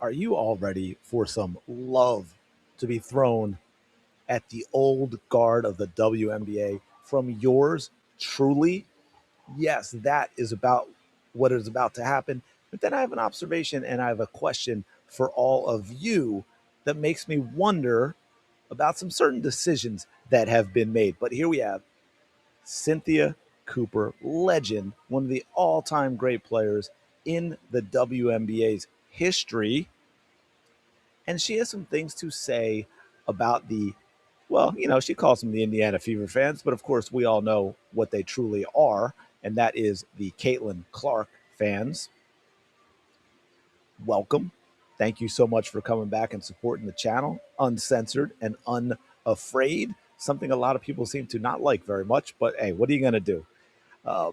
Are you all ready for some love to be thrown at the old guard of the WNBA from yours truly? Yes, that is about what is about to happen. But then I have an observation and I have a question for all of you that makes me wonder about some certain decisions that have been made. But here we have Cynthia Cooper, legend, one of the all time great players in the WNBA's history. And she has some things to say about she calls them the Indiana Fever fans, but of course, we all know what they truly are, and that is the Caitlin Clark fans. Welcome. Thank you so much for coming back and supporting the channel, uncensored and unafraid. Something a lot of people seem to not like very much, but hey, what are you going to do? Uh,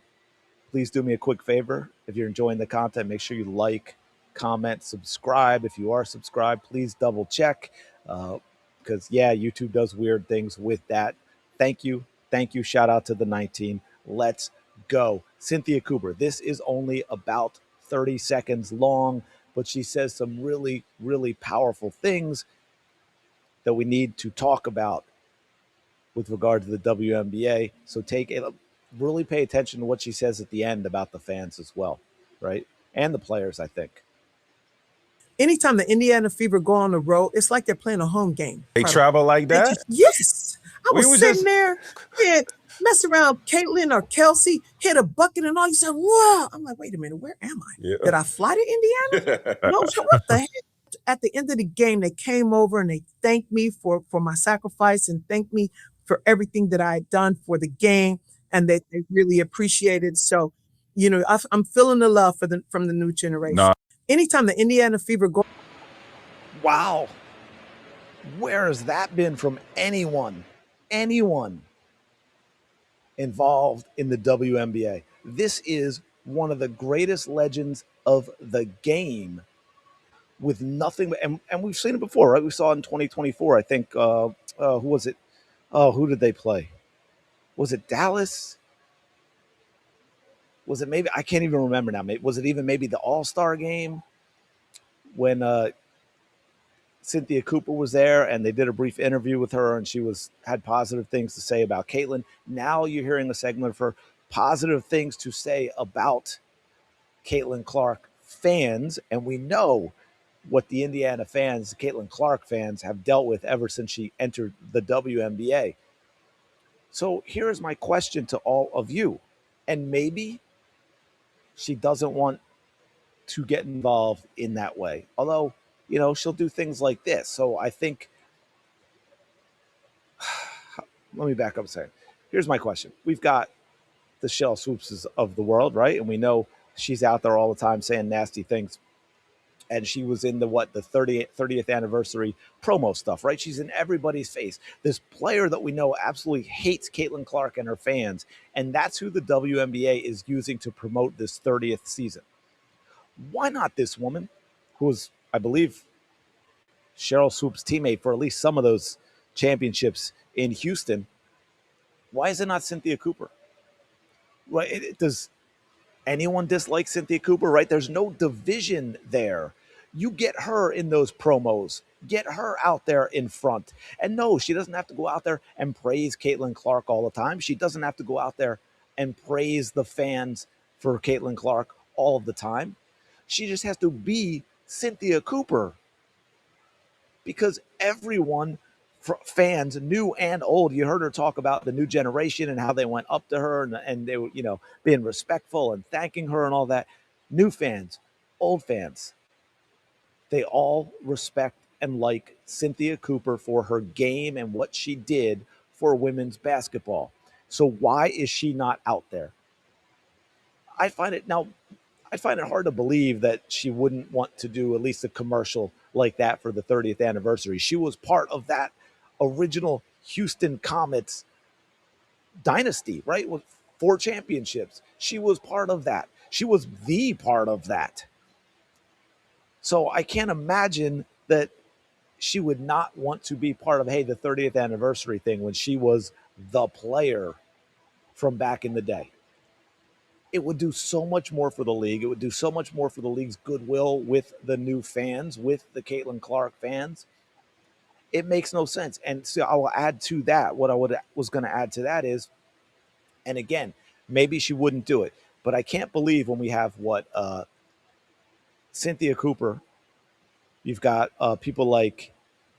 Please do me a quick favor. If you're enjoying the content, make sure you like, comment, subscribe. If you are subscribed, please double check because, YouTube does weird things with that. Thank you. Thank you. Shout out to the 19. Let's go. Cynthia Cooper. This is only about 30 seconds long, but she says some really, really powerful things that we need to talk about with regard to the WNBA. So really pay attention to what she says at the end about the fans as well, right? And the players, I think. Anytime the Indiana Fever go on the road, it's like they're playing a home game. They travel like that? Yes. I was sitting there and mess around. Caitlin or Kelsey hit a bucket and all. You said, "Whoa!" I'm like, "Wait a minute, where am I? Yeah. Did I fly to Indiana?" No. So what the heck? At the end of the game, they came over and they thanked me for my sacrifice and thanked me for everything that I had done for the game, and they really appreciated. So, I'm feeling the love from the new generation. Nah. Anytime the Indiana Fever go. Wow. Where has that been from anyone involved in the WNBA? This is one of the greatest legends of the game with nothing. And we've seen it before, right? We saw it in 2024. I think, who was it? Oh, who did they play? Was it Dallas? Was it maybe, I can't even remember now. Was it even maybe the All-Star game when Cynthia Cooper was there and they did a brief interview with her and she had positive things to say about Caitlin. Now you're hearing a segment of her positive things to say about Caitlin Clark fans. And we know what the Indiana fans, the Caitlin Clark fans, have dealt with ever since she entered the WNBA. So here's my question to all of you. And maybe she doesn't want to get involved in that way. Although, she'll do things like this. So I think, let me back up and say, here's my question. We've got the Shell Swoopses of the world, right? And we know she's out there all the time saying nasty things. And she was in the 30th anniversary promo stuff, right? She's in everybody's face. This player that we know absolutely hates Caitlin Clark and her fans. And that's who the WNBA is using to promote this 30th season. Why not this woman, who was, I believe, Cheryl Swoop's teammate for at least some of those championships in Houston? Why is it not Cynthia Cooper? Does anyone dislike Cynthia Cooper, right? There's no division there. You get her in those promos. Get her out there in front. And no, she doesn't have to go out there and praise Caitlin Clark all the time. She doesn't have to go out there and praise the fans for Caitlin Clark all of the time. She just has to be Cynthia Cooper. Because everyone, fans, new and old, you heard her talk about the new generation and how they went up to her and they were, being respectful and thanking her and all that. New fans, old fans, they all respect and like Cynthia Cooper for her game and what she did for women's basketball. So why is she not out there? I find it hard to believe that she wouldn't want to do at least a commercial like that for the 30th anniversary. She was part of that original Houston Comets dynasty, right? With 4 championships. She was part of that. She was the part of that. So I can't imagine that she would not want to be part of, the 30th anniversary thing when she was the player from back in the day. it would do so much more for the league. It would do so much more for the league's goodwill with the new fans, with the Caitlin Clark fans. It makes no sense. And so I will add to that. What was going to add to that is, and again, maybe she wouldn't do it, but I can't believe when we have what Cynthia Cooper. You've got people like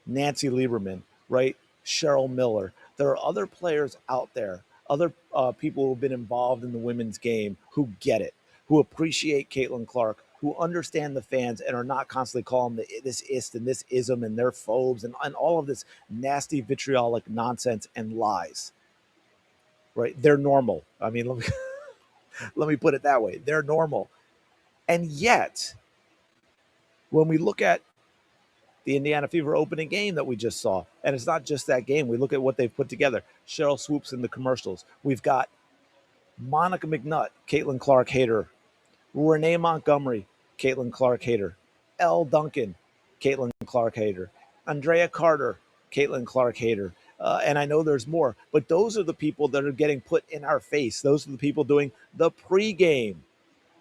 Nancy Lieberman, right? Cheryl Miller. There are other players out there, other people who've been involved in the women's game who get it, who appreciate Caitlin Clark, who understand the fans and are not constantly calling this ist and this ism and their phobes and all of this nasty vitriolic nonsense and lies, right? They're normal. I mean, let me put it that way. They're normal. And yet, when we look at the Indiana Fever opening game that we just saw. And it's not just that game. We look at what they've put together. Cheryl Swoops in the commercials. We've got Monica McNutt, Caitlin Clark hater. Renee Montgomery, Caitlin Clark hater. Elle Duncan, Caitlin Clark hater. Andrea Carter, Caitlin Clark hater. And I know there's more, but those are the people that are getting put in our face. Those are the people doing the pregame,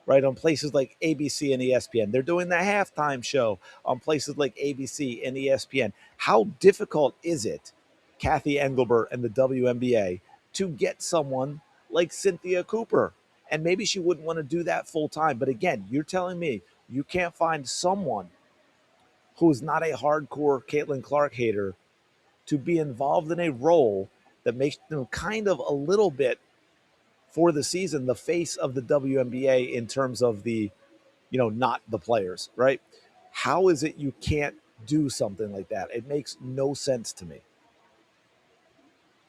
right, on places like ABC and ESPN. They're doing the halftime show on places like ABC and ESPN. How difficult is it, Kathy Engelbert and the WNBA, to get someone like Cynthia Cooper? And maybe she wouldn't want to do that full time. But again, you're telling me you can't find someone who is not a hardcore Caitlin Clark hater to be involved in a role that makes them kind of a little bit for the season the face of the WNBA in terms of the, not the players, right? How is it you can't do something like that? It makes no sense to me.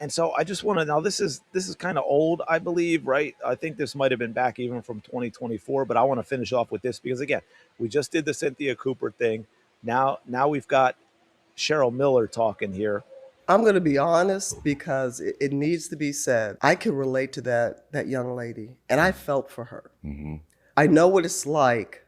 And so I just want to, now this is kind of old, I believe, right? I think this might have been back even from 2024, but I want to finish off with this because again, we just did the Cynthia Cooper thing. Now we've got Cheryl Miller talking here. I'm going to be honest because it needs to be said. I can relate to that young lady, and I felt for her. Mm-hmm. I know what it's like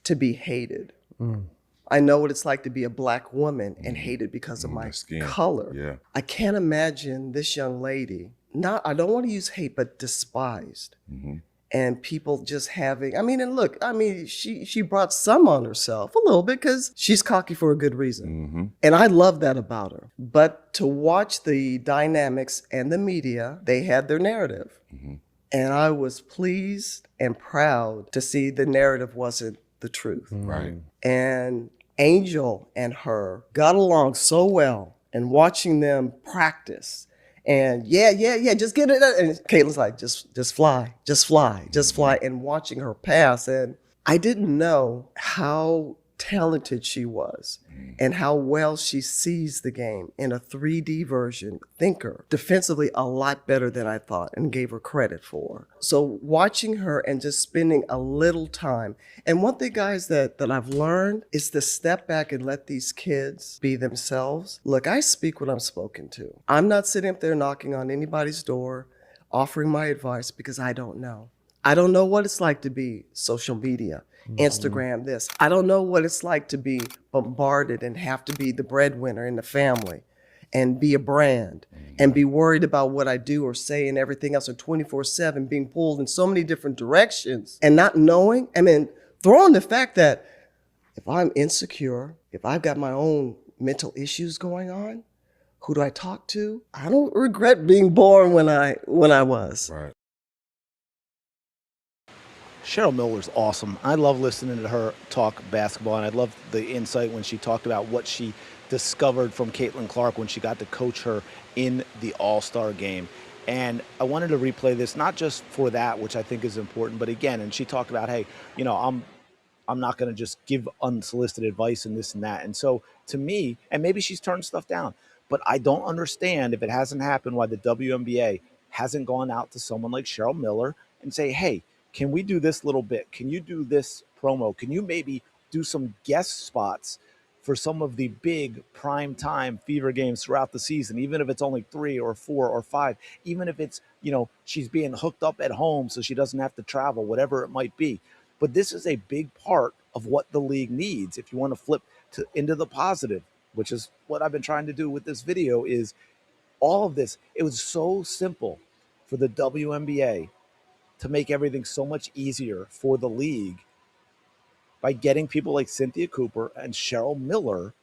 to be hated. Mm. I know what it's like to be a Black woman and hated because of my color. Yeah. I can't imagine this young lady, I don't want to use hate, but despised. Mm-hmm. And people just having, she brought some on herself a little bit because she's cocky for a good reason. Mm-hmm. And I love that about her. But to watch the dynamics and the media, they had their narrative. Mm-hmm. And I was pleased and proud to see the narrative wasn't the truth. Right. And Angel and her got along so well, and watching them practice. And yeah, just get it. And Caitlin's like, just fly, and watching her pass. And I didn't know how talented she was and how well she sees the game in a 3D version. Thinker, defensively a lot better than I thought and gave her credit for. So watching her and just spending a little time. And one thing, guys, that I've learned is to step back and let these kids be themselves. Look, I speak when I'm spoken to. I'm not sitting up there knocking on anybody's door, offering my advice because I don't know. I don't know what it's like to be social media, Instagram this. I don't know what it's like to be bombarded and have to be the breadwinner in the family and be a brand and be worried about what I do or say and everything else, or 24/7 being pulled in so many different directions and not knowing. Throw in the fact that if I'm insecure, if I've got my own mental issues going on, who do I talk to? I don't regret being born when I was. Right. Cheryl Miller's awesome. I love listening to her talk basketball, and I love the insight when she talked about what she discovered from Caitlin Clark when she got to coach her in the All-Star game. And I wanted to replay this, not just for that, which I think is important, but again, and she talked about, hey, I'm not going to just give unsolicited advice and this and that. And so to me, and maybe she's turned stuff down, but I don't understand, if it hasn't happened, why the WNBA hasn't gone out to someone like Cheryl Miller and say, hey, can we do this little bit? Can you do this promo? Can you maybe do some guest spots for some of the big prime time Fever games throughout the season, even if it's only 3 or 4 or 5, even if it's, she's being hooked up at home so she doesn't have to travel, whatever it might be. But this is a big part of what the league needs. If you want to flip into the positive, which is what I've been trying to do with this video, is all of this. It was so simple for the WNBA to make everything so much easier for the league by getting people like Cynthia Cooper and Cheryl Miller,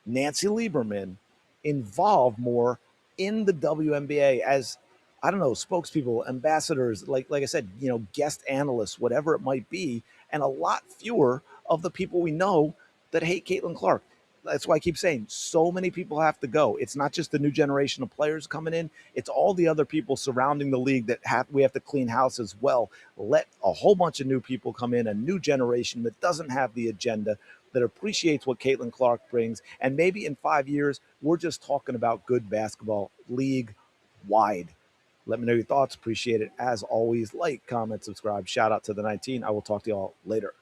Nancy Lieberman involved more in the WNBA as, I don't know, spokespeople, ambassadors, like I said, guest analysts, whatever it might be, and a lot fewer of the people we know that hate Caitlin Clark. That's why I keep saying so many people have to go. It's not just the new generation of players coming in, it's all the other people surrounding the league that we have to clean house as well. Let a whole bunch of new people come in, a new generation that doesn't have the agenda, that appreciates what Caitlin Clark brings. And maybe in 5 years, we're just talking about good basketball league wide. Let me know your thoughts. Appreciate it. As always, like, comment, subscribe. Shout out to the 19. I will talk to y'all later.